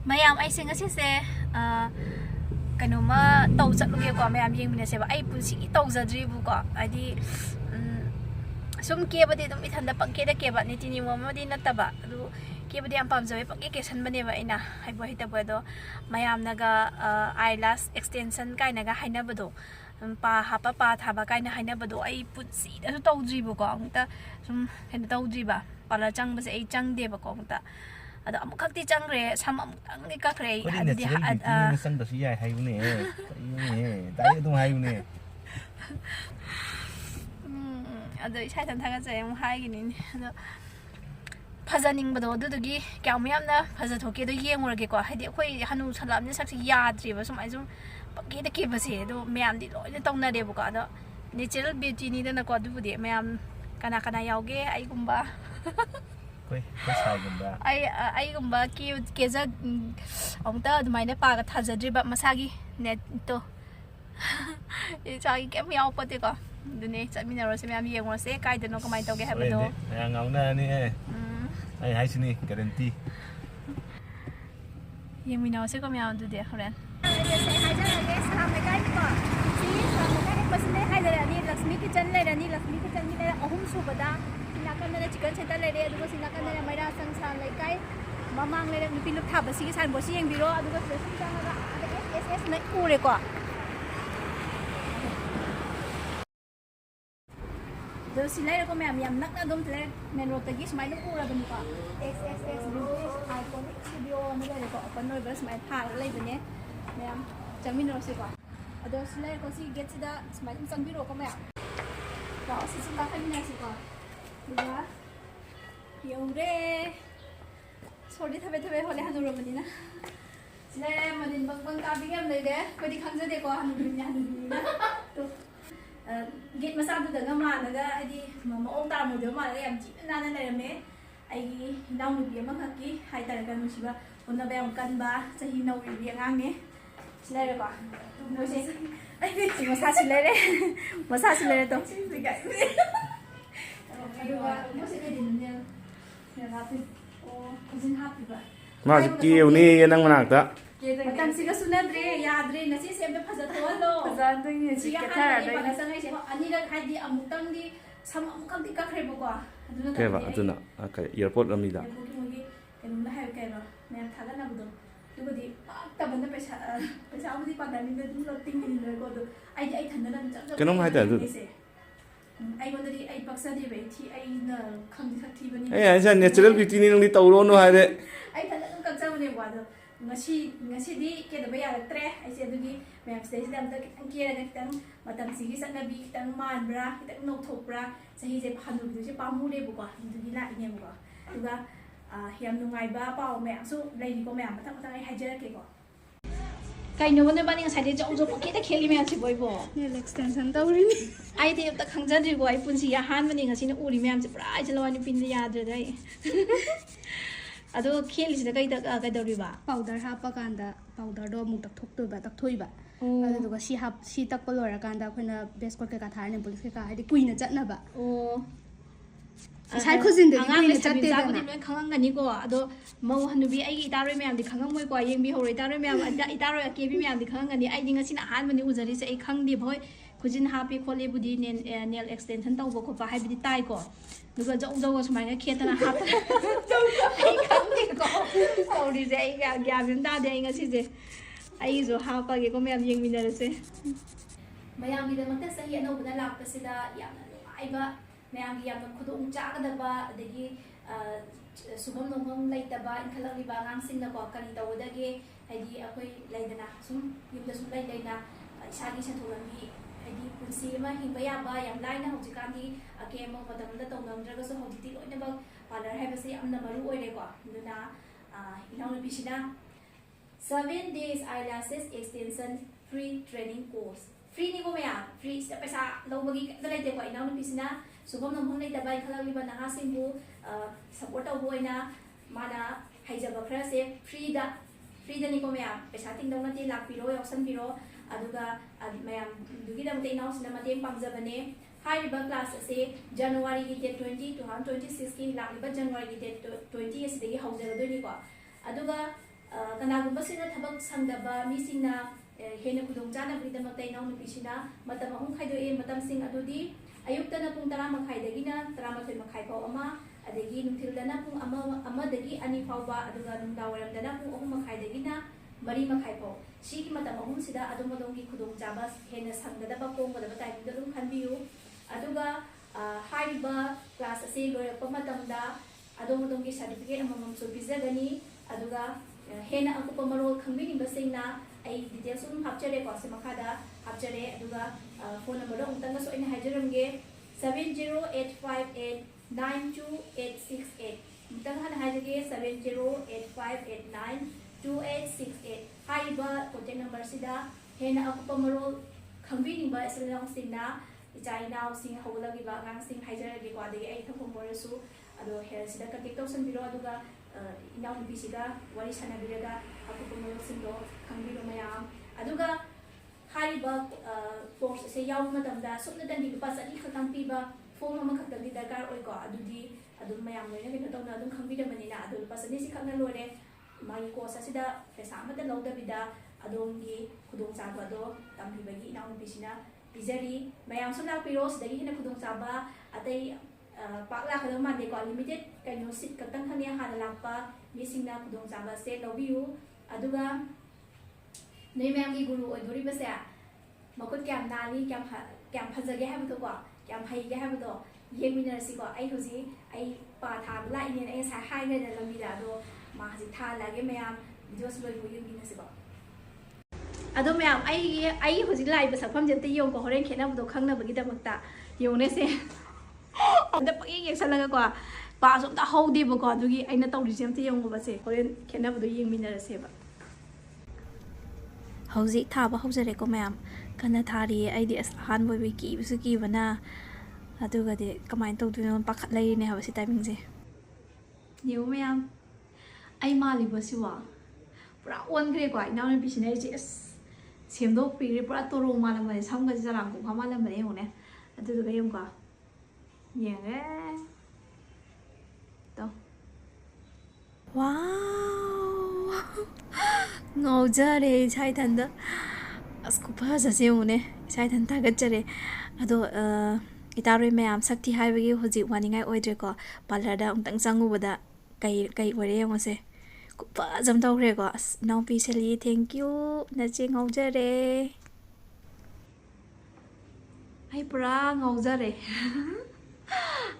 mayam ai sing ase se kanoma tau chatluge ko mayam yengmine se ba ai punsi ki tau jadri bu ko adi sum ke bade dum ithanda pangke da ke ba ni tini mo madi nataba du ke bade am pam jawe pangke ke san bane ba ina hai bo hita bodo mayam naga eyelash extension kai naga haina bodo pa hapa pa thaba kai na haina bodo ai punsi da tau jri bu ko ta sum hen tau jri ba pala chang ba se ai chang de ba ko ta ada amuk khakti chang re sam amuk ang ni ka kre adi ha sang da si yai hai bu ne dai du hai bu ne ada isai tan thaga che mu hai gini ada phajaning bado dudugi kyam yamna phaja thoke do yengurage ko haidi khoi hanu salam ni saksi yadri ba sumai sum pake de ke base do myam di loi de tongna de bu ka da natural beauty ni da ko du bu de myam kana kana yauge ai gumba koi sai gumba ai gumba ke ja ongta dumai ne pa ga thajadri ba masagi net to chagi kem yau pate ko dune chaminaro se myam yengor se kai de no kamai toge ha do ya ngau na ni ai hai sini guarantee yengminao se ko myam du de horen se hai ja ge salam me kai ko si salam me kai pasne hai da ni lakshmi kitchen le ni lakshmi kitchen ni le ahum su bada sinakan na chicken center le re adu sinakan na maira sang sang le kai mamang le ni pilup tha ba si san bo si yeng biro adu ko sum sang ga ss na ku re ko do silai ko myam yam nak na dom tle men rot gi smai lu ra bani ko xxx British iconic studio ni le ko open noi bas mai tha lai bane myam chamin ro se ko ado silai ko si get da smai sang biro ko myam ko si si ka kan na se ko ya yore sorry thabe thabe hole hanu ro bani na silai manin bang bang ka bingam lai de ko di khangja de ko hanu ni na to gate masa du da ma naga adi ma ong ta mo de ma ga yam chi na na na me ai naw ni bi ma khaki hai ta ga nu si ba onna ba ong kan ba chahi naw ri bi ngang ne silai ra ba no se ai chi masa silai re to si ga adu ba mo se de din ne ya ha pi o kuzin happy ba ma ki ni nang manak ta matang siga sunadre yadre nasi sembe phaja tholo phaja to ni siga khara dai pala sangai se ani ra khai di amutang di sam amukam di ka khre bo ko aduna ke ba aduna ka airport ram ni da kenum na hai kai ba me thaga na budo tu di ta banda pesa budi pada ni du lo ting ni lo ko do ai thanda na chak kenum hai ta du ai gonda di ai paksa di be thi ai na kham di thakthi bani ai sa natural beauty ni nang di tawro no hai de ai thanda ka cha bani wa do ngasi di ke da baya tre ai se dugi me stage dam ta kitang kira ga kitang matam sigi sakna bi kitang man bra kitang no thok bra sahi je phanu du je pamu le bu ko dugi la ine bu ko duga hiam nungai ba paw me su lai ni ko me matam matam ai hajer ke ko kai no ne bani ngasai de jau jau ke da kheli me chi boi bo nail extension tawri ni ai de ta khangja ji bo ai punsi ya han mani ngasi ne uri me am chi pra ai chalawani pin ya dre dai ado kheli sida kai da kai dori ba powder hapa kanda powder do mu tak thok to ba tak thoi ba adu duga si tak ko lora kanda khoina base coat ka thar ne police ka hadi kuina chatna ba sai khojin de kuina chatte da na loi khangang gani ko ado mau hanubi ai itaroi me am di khangang moi ko yeng bi horoi taroi me am anda itaroi ke bi me am di khangang gani ai dinga sina han mani uzari se ai khang di bhoi khojin happy khole budi nail extension taw bo ko pa hai bi tai ko duga jau jau smai na khetana hap ai khang di ko sorry je ai ga ga bim da de nga si je ai zo ha pa ge ko me am yeng minare se mayam gi da makta sahi ano bada lak pa sida yamna ai ba mayam gi yamna khudung cha ga da ba adagi subam nongam laitaba inkhalak liba ngang sing na ko kali tawdage haidi akoi laidana sum yumda sum laina isagi sathulam bi haidi punsi ma hingba ya ba yam laina hojikan di ake mo matam da tongnam draga so hojiti loina ba parlor hai base amna maru oire ko duna inaw ni bisida 7 days eyelashes extension free training course free ni ko maya free step paisa lobagi da laite ko inaw ni bisina subam namhong laita ba inkhalak liba naha singbu support to boina mana haijaba khara se free da ni ko maya paisa ting dong na ti lak piro option piro aduga mayam dugi dam te naus na mateng pamjabane high class ase January ki date 20 2026 ki lakliba January ki date 20 asidi hawjala doi ni ko aduga kana ꯀꯅꯥꯒꯨꯝꯕꯁꯤꯅ ꯊꯕꯛ ꯁꯪꯗꯕ ꯃꯤꯁꯤꯡꯅ ꯍꯦꯟꯅ ꯈꯨꯗꯣꯡꯆꯥꯅꯕꯒꯤꯗꯃꯛꯇ ꯏꯅꯥꯎꯅꯨꯄꯤꯁꯤꯅ ꯃꯇꯝ 3 ꯈꯥꯏꯗꯣꯛꯑꯦ ꯃꯇꯝꯁꯤꯡ ꯑꯗꯨꯗꯤ ꯑꯌꯨꯛꯇꯅ ꯄꯨꯡ 10:30ꯗꯒꯤꯅ 11:30 ꯐꯥꯎ ꯑꯃ ꯑꯗꯒꯤ ꯅꯨꯡꯊꯤꯜꯗꯅ ꯄꯨꯡ 1 ꯗꯒꯤ 2 ꯐꯥꯎꯕ ꯑꯗꯨꯒ ꯅꯨꯡꯗꯥꯡꯋꯥꯏꯔꯝꯗꯅ ꯄꯨꯡ 3:30ꯗꯒꯤꯅ 4:30 ꯐꯥꯎ ꯁꯤꯒꯤ ꯃꯇꯝ 3ꯁꯤꯗ ꯑꯗꯣꯝꯒꯤ ꯈꯨꯗꯣꯡꯆꯥꯕ ꯍꯦꯟꯅ ꯁꯪꯒꯗꯕ ꯀꯣꯝꯒꯗꯕ ꯇꯥꯏꯃꯤꯡꯗ ꯑꯗꯨꯝ ꯈꯟꯕꯤꯌꯨ ꯑꯗꯨꯒ ꯍꯥꯏꯔꯤꯕ ꯀ꯭ꯂꯥꯁ ꯑꯁꯤ ꯂꯣꯏꯔꯛꯄ ꯃꯇꯝꯗ ꯑꯗꯣꯝꯒꯤ ꯁꯔꯇꯤꯐꯤꯀꯦꯠ ꯑꯃꯃꯝꯁꯨ ꯄꯤꯖꯒꯅꯤ ꯑꯗꯨꯒ ꯍꯦꯟꯅ ꯑꯀꯨꯞꯄ ꯃꯔꯣꯜ ꯈꯪꯕꯤꯅꯤꯡꯕꯁꯤꯡꯅ ꯑꯩ ꯗꯤꯇꯦꯜꯁ ꯑꯗꯨꯝ ꯍꯥꯞꯆꯔꯦꯀꯣ ꯁꯤ ꯃꯈꯥꯗ ꯍꯥꯞꯆꯔꯦ ꯑꯗꯨꯒ ꯐꯣꯟ ꯅꯝꯕꯔꯗꯣ ꯑꯃꯨꯛꯇꯪꯒꯁꯨ ꯑꯩꯅ ꯍꯥꯏꯖꯔꯝꯒꯦ 7085892868 ꯑꯃꯨꯛꯇꯪ ꯍꯥꯟꯅ ꯍꯥꯏꯖꯒꯦ 7085892868 ꯍꯥꯏꯔꯤꯕ ꯀꯣꯟꯇꯦꯛ ꯅꯝꯕꯔꯁꯤꯗ ꯍꯦꯟꯅ ꯑꯀꯨꯞꯄ ꯃꯔꯣꯜ ꯈꯪꯕꯤꯅꯤꯡꯕ ꯏꯆꯤꯜ ꯏꯅꯥꯎꯁꯤꯡꯅ ꯏꯆꯥ ꯏꯅꯥꯎꯁꯤꯡ ꯍꯧꯒꯠꯂꯛꯂꯤꯕ ꯑꯉꯥꯡꯁꯤꯡ ꯍꯥꯏꯖꯔꯒꯦꯀꯣ ꯑꯗꯒꯤ ꯑꯩ ꯊꯝꯐꯝ ꯑꯣꯏꯔꯁꯨ ꯑꯗꯣ ꯍꯦꯜꯁꯤꯗ ꯀꯟꯇꯦꯛ ꯇꯧꯁꯟꯕꯤꯔꯣ ꯑꯗꯨꯒ ꯏꯅꯥꯎꯅꯨꯄꯤꯁꯤꯒ ꯋꯥꯔꯤ ꯁꯥꯟꯅꯕꯤꯔꯒ ꯑꯀꯨꯞꯄ ꯃꯔꯣꯜꯁꯤꯡꯗꯣ ꯈꯪꯕꯤꯔꯣ ꯃꯌꯥꯝ ꯑꯗꯨꯒ ꯍꯥꯏꯔꯤꯕ ꯀꯣꯔꯁ ꯑꯁꯤ ꯌꯥꯎꯕ ꯃꯇꯝꯗ ꯁꯨꯞꯅꯇꯪꯒꯤ ꯂꯨꯄꯥ 100 ꯈꯛꯇꯪ ꯄꯤꯕ ꯐꯣꯔꯝ ꯑꯃꯈꯛꯇꯪꯗꯤ ꯗꯔꯀꯥꯔ ꯑꯣꯏꯀꯣ ꯑꯗꯨꯗꯤ ꯑꯗꯨꯝ ꯃꯌꯥꯝ ꯂꯣꯏꯅ ꯀꯩꯅꯣ ꯇꯧꯅ ꯑꯗꯨꯝ ꯈꯪꯕꯤꯔꯕꯅꯤꯅ ꯑꯗꯨ ꯂꯨꯄꯥ 100 ꯈꯛꯅ ꯂꯣꯏꯔꯦ ꯃꯥꯒꯤ ꯀꯣꯔꯁ ꯑꯁꯤꯗ ꯄꯩꯁꯥ ꯑꯃꯠꯇ ꯂꯧꯗꯕꯤꯗ ꯑꯗꯣꯝꯒꯤ ꯈꯨꯗꯣꯡꯆꯥꯕꯗꯣ ꯇꯝꯕꯤꯕꯒꯤ ꯏꯅꯥꯎꯅꯨꯄꯤꯁꯤꯅ ꯄꯤꯖꯔꯤ ꯃꯌꯥꯝꯁꯨ ꯂꯥꯛꯄꯤꯔꯣ ꯁꯤꯗꯒꯤ ꯍꯦꯟꯅ ꯈꯨꯗꯣꯡꯆꯥꯕ ꯑꯇꯩ ꯄꯥꯛ ꯂꯥꯛꯀꯗꯕ ꯃꯥꯟꯗꯦꯀꯣ ꯂꯤꯃꯤꯇꯦꯠ ꯀꯩꯅꯣ ꯁꯤꯠ ꯈꯛꯇꯪ ꯈꯪꯉꯦ ꯍꯥꯟꯅ ꯂꯥꯛꯄ ꯃꯤꯁꯤꯡꯅ ꯈꯨꯗꯣꯡꯆꯥꯕꯁꯦ ꯂꯧꯕꯤꯌꯨ ꯑꯗꯨꯒ ꯅꯣꯏ ꯃꯌꯥꯝꯒꯤ ꯒꯨꯔꯨ ꯑꯣꯏꯗꯣꯔꯤꯕꯁꯦ ꯃꯈꯨꯠ ꯀꯌꯥꯝ ꯅꯥꯜꯂꯤ ꯀꯌꯥꯝ ꯐꯖꯒꯦ ꯍꯥꯏꯕꯗꯣꯀꯣ ꯀꯌꯥꯝ ꯍꯩꯒꯦ ꯍꯥꯏꯕꯗꯣ ꯌꯦꯡꯃꯤꯟꯅꯔꯁꯤꯀꯣ ꯑꯩ ꯍꯧꯖꯤꯛ ꯑꯩ ꯄꯥ ꯊꯥꯕ ꯂꯥꯛꯏꯅꯦꯅ ꯑꯩ ꯉꯁꯥꯏ ꯍꯥꯏꯈ꯭ꯔꯦꯗ ꯂꯝꯕꯤꯗ ꯑꯗꯣ ꯃꯥ ꯍꯧꯖꯤꯛ ꯊꯥꯍꯜꯂꯛꯑꯒꯦ ꯃꯌꯥꯝ ꯚꯤꯗꯤꯑꯣꯁꯤ ꯂꯣꯏꯕ ꯌꯦꯡꯃꯤꯟꯅꯁꯤꯀꯣ ꯑꯗꯣ ꯃꯌꯥꯝ ꯑꯩ ꯍꯧꯖꯤꯛ ꯂꯥꯛꯏꯕ ꯁꯛꯐꯝꯁꯦ ꯑꯝꯇ ꯌꯦꯡꯉꯨꯀꯣ ꯍꯣꯔꯦꯟ ꯈꯦꯠꯅꯕꯗꯣ ꯈꯪꯅꯕꯒꯤꯗꯃꯛꯇ ꯌꯦꯡꯉꯨꯅꯦꯁꯦ ꯑꯝꯇ ꯄꯛꯌꯦꯡ ꯌꯦꯡꯁꯜꯂꯒꯀꯣ ꯄꯥꯁꯨ ꯑꯝꯇ ꯍꯧꯗꯦꯕꯀꯣ ꯑꯗꯨꯒꯤ ꯑꯩꯅ ꯇꯧꯔꯤꯁꯦ ꯑꯝꯇ ꯌꯦꯡꯉꯨꯕꯁꯦ ꯍꯣꯔꯦꯟ ꯈꯦꯠꯅꯕꯗꯣ ꯌꯦꯡꯃꯤꯟꯅꯔꯁꯦꯕ ꯍꯧꯖꯤꯛ ꯊꯥꯕ ꯍꯧꯖꯔꯦꯀꯣ ꯃꯌꯥꯝ ꯀꯟꯅ ꯊꯥꯔꯤꯌꯦ ꯑꯩꯗꯤ ꯑꯁ ꯑꯍꯥꯟꯕ ꯑꯣꯏꯕꯒꯤ ꯀꯤꯕꯁꯨ ꯀꯤꯕꯅ ꯑꯗꯨꯒꯗꯤ ꯀꯃꯥꯏꯅ ꯇꯧꯗꯣꯏꯅꯣ ꯄꯥꯈꯠ ꯂꯩꯔꯤꯅꯦ ꯍꯥꯏꯕ ꯁꯤ ꯇꯥꯏꯃꯤꯡꯁꯦ ꯌꯦꯡꯉꯨ ꯃꯌꯥꯝ ꯑꯩ ꯃꯥꯜꯂꯤꯕꯁꯤꯕꯣ ꯄꯨꯔꯥ ꯑꯣꯟꯈ꯭ꯔꯦꯀꯣ ꯏꯅꯥꯎꯅꯨꯄꯤꯁꯤꯅ ꯑꯩꯁꯦ ꯑꯁ ꯁꯦꯝꯗꯣꯛꯄꯤꯈ꯭ꯔꯦ ꯄꯨꯔꯥ ꯇꯣꯔꯣꯡ ꯃꯥꯜꯂꯝꯕꯅꯦ ꯁꯝꯒꯁꯦ ꯆꯔꯥꯡ ꯀꯣꯛꯐꯥ ꯃꯥꯜꯂꯝꯕꯅꯦ ꯌꯦꯡꯉꯨꯅꯦ ꯑꯗꯨꯗꯨꯒ ꯌꯦꯡꯉꯨꯀꯣ ꯌꯦꯡꯉꯦ ꯇꯣ ꯋꯥꯎ ꯉꯥꯎꯖꯔꯦ ꯏꯁꯥ ꯏꯊꯟꯗ ꯑꯁ ꯈꯨꯐꯖꯁꯦ ꯌꯦꯡꯉꯨꯅꯦ ꯏꯁꯥ ꯏꯊꯟ ꯊꯥꯒꯠꯆꯔꯦ ꯑꯗꯣ ꯏꯇꯥꯔꯣꯏ ꯃꯌꯥꯝ ꯁꯛꯊꯤ ꯍꯥꯏꯕꯒꯤ ꯍꯧꯖꯤꯛ ꯋꯥꯅꯤꯡꯉꯥꯏ ꯑꯣꯏꯗ꯭ꯔꯦꯀꯣ ꯄꯥꯔꯂꯔꯗ ꯑꯃꯨꯛꯇꯪ ꯆꯪꯉꯨꯕꯗ ꯀꯩ ꯑꯣꯏꯔꯦ ꯌꯦꯡꯉꯨꯁꯦ ꯈꯨꯐꯖ ꯑꯃ ꯇꯧꯈ꯭ꯔꯦꯀꯣ ꯑꯁ ꯏꯅꯥꯎꯄꯤ ꯁꯦꯂꯤ ꯊꯦꯡꯀ꯭ꯌꯨ ꯅꯆꯦ ꯉꯥꯎꯖꯔꯦ ꯑꯩ ꯄꯨꯔꯥ ꯉꯥꯎꯖꯔꯦ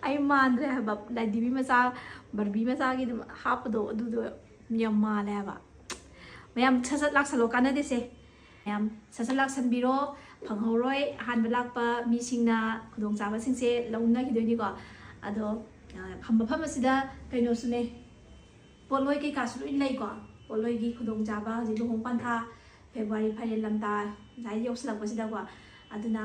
ꯑꯩ ꯃꯥꯟꯗ꯭ꯔꯦ ꯍꯥꯏꯕ ꯂꯥꯏꯙꯤꯕꯤ ꯃꯆꯥ ꯕꯔꯕꯤ ꯃꯆꯥꯒꯤ ꯑꯗꯨꯝ ꯍꯥꯞꯄꯗꯣ ꯑꯗꯨꯗꯣ ꯌꯥꯝ ꯃꯥꯜꯂꯦ ꯍꯥꯏꯕ ꯃꯌꯥꯝ ꯁꯠ ꯂꯥꯛꯁꯜꯂꯣ ꯀꯥꯟꯅꯗꯦꯁꯦ ꯃꯌꯥꯝ ꯁꯠ ꯂꯥꯛꯁꯟꯕꯤꯔꯣ ꯐꯪꯍꯧꯔꯣꯏ ꯑꯍꯥꯟꯕ ꯂꯥꯛꯄ ꯃꯤꯁꯤꯡꯅ ꯈꯨꯗꯣꯡꯆꯥꯕꯁꯤꯡꯁꯦ ꯂꯧꯅꯈꯤꯗꯣꯏꯅꯤꯀꯣ ꯑꯗꯣ ꯃꯐꯝ ꯑꯁꯤꯗ ꯀꯩꯅꯣꯁꯨꯅꯦ ꯄꯣꯠꯂꯣꯏ ꯀꯩꯀꯥꯁꯨ ꯂꯣꯏ ꯂꯩꯀꯣ ꯄꯣꯠꯂꯣꯏꯒꯤ ꯈꯨꯗꯣꯡꯆꯥꯕ ꯍꯧꯖꯤꯛ ꯂꯨꯍꯣꯡ ꯄꯟꯊꯥ ꯐꯦꯕ꯭ꯔꯨꯋꯥꯔꯤ ꯐꯥꯏꯔꯦꯟ ꯂꯝꯇꯥ ꯉꯁꯥꯏ ꯌꯧꯁꯤꯜꯂꯛꯄꯁꯤꯗꯀꯣ ꯑꯗꯨꯅ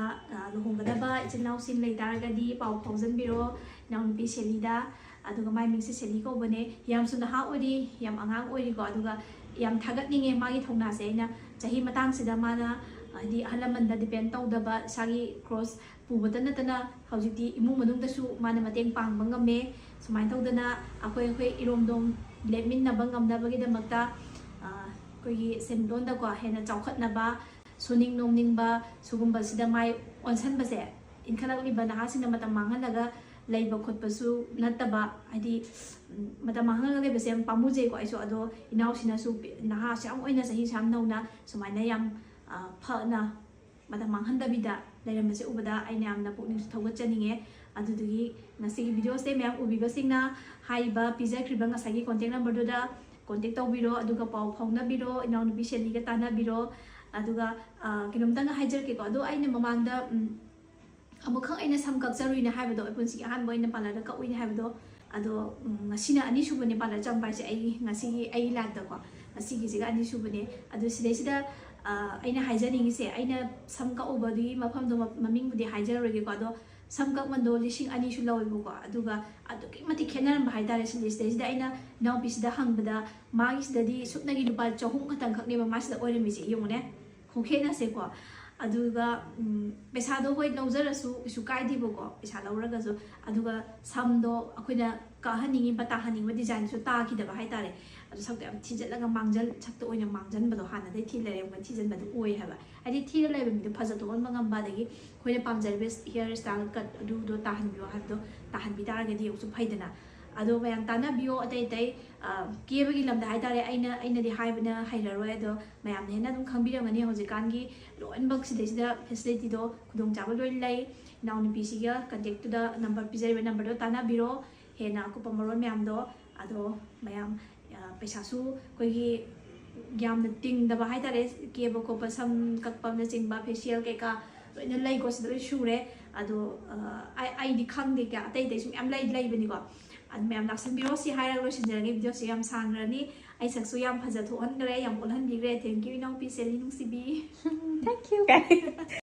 ꯂꯨꯍꯣꯡꯒꯗꯕ ꯏꯆꯤꯜ ꯏꯅꯥꯎꯁꯤꯡ ꯂꯩ ꯇꯥꯔꯒꯗꯤ ꯄꯥꯎ ꯐꯥꯎꯖꯟꯕꯤꯔꯣ ꯏꯅꯥꯎꯅꯨꯄꯤ ꯁꯦꯂꯤꯗ ꯑꯗꯨꯒ ꯃꯥꯏ ꯃꯤꯡꯁꯦ ꯁꯦꯂꯤ ꯀꯧꯕꯅꯦ ꯌꯥꯝꯁꯨ ꯅꯍꯥ ꯑꯣꯏꯔꯤ ꯌꯥꯝ ꯑꯉꯥꯡ ꯑꯣꯏꯔꯤꯀꯣ ꯑꯗꯨꯒ ꯌꯥꯝ ꯊꯥꯒꯠꯅꯤꯡꯉꯦ ꯃꯥꯒꯤ ꯊꯧꯅꯥꯁꯦ ꯑꯩꯅ ꯆꯍꯤ ꯃꯇꯥꯡꯁꯤꯗ ꯃꯥꯅ ꯍꯥꯏꯗꯤ ꯑꯍꯜ ꯂꯃꯟꯗ ꯗꯤꯄꯦꯟ ꯇꯧꯗꯕ ꯏꯁꯥꯒꯤ ꯀ꯭ꯔꯣꯁ ꯄꯨꯕꯇ ꯅꯠꯇꯅ ꯍꯧꯖꯤꯛꯇꯤ ꯏꯃꯨꯡ ꯃꯅꯨꯡꯗꯁꯨ ꯃꯥꯅ ꯃꯇꯦꯡ ꯄꯥꯡꯕ ꯉꯝꯃꯦ ꯁꯨꯃꯥꯏꯅ ꯇꯧꯗꯅ ꯑꯩꯈꯣꯏ ꯏꯔꯣꯝꯗꯣꯝ ꯂꯦꯞꯃꯤꯟꯅꯕ ꯉꯝꯅꯕꯒꯤꯗꯃꯛꯇ ꯑꯩꯈꯣꯏꯒꯤ ꯁꯦꯟꯃꯤꯠꯂꯣꯟꯗꯀꯣ ꯍꯦꯟꯅ ꯆꯥꯎꯈꯠꯅꯕ ꯁꯨꯅꯤꯡ ꯅꯣꯝꯅꯤꯡꯕ ꯁꯤꯒꯨꯝꯕꯁꯤꯗ ꯃꯥꯏ ꯑꯣꯟꯁꯟꯕꯁꯦ ꯏꯟꯈꯠꯂꯛꯂꯤꯕ ꯅꯍꯥꯁꯤꯡꯅ ꯃꯇꯝ ꯃꯥꯡꯍꯜꯂꯒ ꯂꯩꯕ ꯈꯣꯠꯄꯁꯨ ꯅꯠꯇꯕ ꯍꯥꯏꯗꯤ ꯃꯇꯝ ꯃꯥꯡꯍꯜꯂꯒ ꯂꯩꯕꯁꯦ ꯌꯥꯝ ꯄꯥꯝꯃꯨꯖꯩꯀꯣ ꯑꯩꯁꯨ ꯑꯗꯣ ꯏꯅꯥꯎꯁꯤꯅꯁꯨ ꯅꯍꯥꯁꯨ ꯌꯥꯝ ꯑꯣꯏꯅ ꯆꯍꯤ ꯌꯥꯝ ꯅꯧꯅ ꯁꯨꯃꯥꯏꯅ ꯌꯥꯝ ꯐꯅ ꯃꯇꯝ ꯃꯥꯡꯍꯟꯗꯕꯤꯗ ꯂꯩꯔꯝꯕꯁꯦ ꯎꯕꯗ ꯑꯩꯅ ꯌꯥꯝꯅ ꯄꯨꯛꯅꯤꯡꯁꯨ ꯊꯧꯒꯠꯆꯅꯤꯡꯉꯦ ꯑꯗꯨꯗꯨꯒꯤ ꯉꯁꯤꯒꯤ ꯚꯤꯗꯤꯑꯣꯁꯦ ꯃꯌꯥꯝ ꯎꯕꯤꯕꯁꯤꯡꯅ ꯍꯥꯏꯔꯤꯕ ꯄꯤꯖꯈ꯭ꯔꯤꯕ ꯉꯁꯥꯏꯒꯤ ꯀꯣꯟꯇꯦꯛ ꯅꯝꯕꯔꯗꯨꯗ ꯀꯣꯟꯇꯦꯛ ꯇꯧꯕꯤꯔꯣ ꯑꯗꯨꯒ ꯄꯥꯎ ꯐꯥꯎꯅꯕꯤꯔꯣ ꯏꯅꯥꯎꯅꯨꯄꯤ ꯁꯦꯂꯤꯒ ꯇꯥꯟꯅꯕꯤꯔꯣ ꯑꯗꯨꯒ ꯀꯩꯅꯣꯝꯇꯪ ꯍꯥꯏꯖꯔꯛꯀꯦꯀꯣ ꯑꯗꯣ ꯑꯩꯅ ꯃꯃꯥꯡꯗ ꯑꯃꯨꯛꯈꯛ ꯑꯩꯅ ꯁꯝ ꯀꯛꯆꯔꯨꯏꯅꯦ ꯍꯥꯏꯕꯗꯣ ꯑꯩ ꯄꯨꯟꯁꯤꯒꯤ ꯑꯍꯥꯟꯕ ꯑꯣꯏꯅ ꯄꯥꯔꯂꯔꯗ ꯀꯛꯎꯏꯅꯦ ꯍꯥꯏꯕꯗோ ꯑꯗꯣ ꯉꯁꯤꯅ ꯑꯅꯤꯁꯨꯕꯅꯦ ꯄꯥꯔꯂꯔ ꯆꯪꯕ ꯍꯥꯏꯁꯦ ꯉꯁꯤꯒꯤ ꯑꯩ ꯂꯥꯏꯐꯇꯀꯣ ꯉꯁꯤꯒꯤꯁꯤꯒ ꯑꯅꯤꯁꯨꯕꯅꯦ ꯑꯗꯨ ꯁꯤꯗꯩꯁꯤꯗ ꯑꯩꯅ ꯍꯥꯏꯖꯅꯤꯡꯉꯤꯁꯦ ꯑꯩꯅ ꯁꯝ ꯀꯛꯎꯕꯒꯤ ꯃꯐꯝꯗꯣ ꯃꯃꯤꯡꯕꯨꯗꯤ ꯍꯥꯏꯖꯔꯔꯣꯏꯒꯦꯀꯣ ꯑꯗꯣ ꯁꯝ ꯀꯛꯃꯟꯗꯣ 2,000ꯁꯨ ꯂꯧꯋꯦꯕꯀꯣ ꯑꯗꯨꯒ ꯑꯗꯨꯛꯀꯤ ꯃꯇꯤꯛ ꯈꯦꯠꯅꯔꯝꯕ ꯍꯥꯏꯇꯥꯔꯦ ꯁꯤꯗꯩꯁꯤꯗ ꯑꯩꯅ ꯏꯅꯥꯎꯄꯤꯁꯤꯗ ꯍꯪꯕꯗ ꯃꯥꯒꯤꯁꯤꯗꯗꯤ ꯁꯨꯞꯅꯒꯤ ꯂꯨꯄꯥ 300 ꯈꯛꯇꯪꯈꯛꯅꯦꯕ ꯃꯥꯁꯤꯗ ꯑꯣꯏꯔꯝꯃꯤꯁꯦ ꯌꯦꯡꯉꯨꯅꯦ ꯈꯨꯈꯦꯠꯅꯁꯦꯀꯣ ꯑꯗꯨꯒ ꯄꯩꯁꯥꯗꯣ ꯍꯣꯏ ꯂꯧꯖꯔꯁꯨ ꯀꯩꯁꯨ ꯀꯥꯏꯗꯦꯕꯀꯣ ꯄꯩꯁꯥ ꯂꯧꯔꯒꯁꯨ ꯑꯗꯨꯒ ꯁꯝꯗꯣ ꯑꯩꯈꯣꯏꯅ ꯀꯥꯍꯟꯅꯤꯡꯉꯤꯕ ꯇꯥꯍꯟꯅꯤꯡꯕ ꯗꯤꯖꯥꯏꯟꯁꯨ ꯇꯥꯈꯤꯗꯕ ꯍꯥꯏꯇꯥꯔꯦ ꯑꯗꯨ ꯁꯛꯇꯣ ꯌꯥꯝ ꯊꯤꯖꯤꯜꯂꯒ ꯁꯛꯇ ꯑꯣꯏꯅ ꯃꯥꯡꯖꯟꯕꯗꯣ ꯍꯥꯟꯅꯗꯩ ꯊꯤ ꯂꯩꯔꯒ ꯊꯤꯖꯤꯟꯕꯗꯣ ꯑꯣꯏ ꯍꯥꯏꯕ ꯍꯥꯏꯗꯤ ꯊꯤꯔ ꯂꯩꯕ ꯃꯤꯗꯣ ꯐꯖꯊꯣꯛꯍꯟꯕ ꯉꯝꯕ ꯑꯗꯒꯤ ꯑꯩꯈꯣꯏꯅ ꯄꯥꯝꯖꯔꯤꯕ ꯍꯤꯌꯔ ꯁ꯭ꯇꯥꯏꯜ ꯀꯠ ꯑꯗꯨꯗꯣ ꯇꯥꯍꯟꯕꯤꯌꯣ ꯍꯥꯏꯕꯗꯣ ꯇꯥꯍꯟꯕꯤ ꯇꯥꯔꯒꯗꯤ ꯑꯃꯨꯛꯁꯨ ꯐꯩꯗꯅ ꯑꯗꯣ ꯃꯌꯥꯝ ꯇꯥꯟꯅꯕꯤꯌꯣ ꯑꯇꯩ ꯀꯦꯕꯒꯤ ꯂꯝꯗ ꯍꯥꯏꯇꯥꯔꯦ ꯑꯩꯅꯗꯤ ꯍꯥꯏꯕꯅ ꯍꯩꯔꯔꯣꯏ ꯑꯗꯣ ꯃꯌꯥꯝꯅ ꯍꯦꯟꯅ ꯑꯗꯨꯝ ꯈꯪꯕꯤꯔꯝꯒꯅꯤ ꯍꯧꯖꯤꯛꯀꯥꯟꯒꯤ ꯂꯣꯏꯅꯃꯛ ꯁꯤꯗꯩꯁꯤꯗ ꯐꯦꯁꯤꯂꯤꯇꯤꯗꯣ ꯈꯨꯗꯣꯡꯆꯥꯕ ꯂꯣꯏ ꯂꯩ ꯏꯅꯥꯎꯅꯨꯄꯤꯁꯤꯒ ꯀꯟꯇꯦꯛꯇꯨꯗ ꯅꯝꯕꯔ ꯄꯤꯖꯔꯤꯕ ꯅꯝꯕꯔꯗꯣ ꯇꯥꯟꯅꯕꯤꯔꯣ ꯍꯦꯟꯅ ꯑꯀꯨꯞꯄ ꯃꯔꯣꯜ ꯃꯌꯥꯝꯗꯣ ꯑꯗꯣ ꯃꯌꯥꯝ ꯄꯩꯁꯥꯁꯨ ꯑꯩꯈꯣꯏꯒꯤ ꯌꯥꯝꯅ ꯇꯤꯡꯗꯕ ꯍꯥꯏꯇꯥꯔꯦ ꯀꯦꯕ ꯈꯣꯠꯄ ꯁꯝ ꯀꯛꯄꯅꯆꯤꯡꯕ ꯐꯦꯁꯤꯌꯦꯜ ꯀꯩꯀꯥ ꯂꯣꯏꯅ ꯂꯩꯀꯣ ꯁꯤꯗ ꯂꯣꯏ ꯁꯨꯔꯦ ꯑꯗꯣ ꯑꯩꯗꯤ ꯈꯪꯗꯦ ꯀꯌꯥ ꯑꯇꯩꯁꯨ ꯃꯌꯥꯝ ꯂꯩꯕꯅꯤꯀꯣ ꯑꯗꯨ ꯃꯌꯥꯝ ꯂꯥꯛꯁꯟꯕꯤꯔꯣ ꯁꯤ ꯍꯥꯏꯔꯒ ꯂꯣꯏꯁꯤꯟꯖꯔꯒꯦ ꯚꯤꯗꯤꯑꯣꯁꯦ ꯌꯥꯝ ꯁꯥꯡꯈ꯭ꯔꯅꯤ ꯑꯩ ꯁꯛꯁꯨ ꯌꯥꯝ ꯐꯖꯊꯣꯛꯍꯟꯈ꯭ꯔꯦ ꯌꯥꯝ ꯑꯣꯜꯍꯟꯕꯤꯈ꯭ꯔꯦ ꯊꯦꯡꯀ꯭ꯌꯨ ꯏꯅꯥꯎꯄꯤ ꯁꯦꯂꯤ ꯅꯨꯡꯁꯤꯕꯤ Thank you.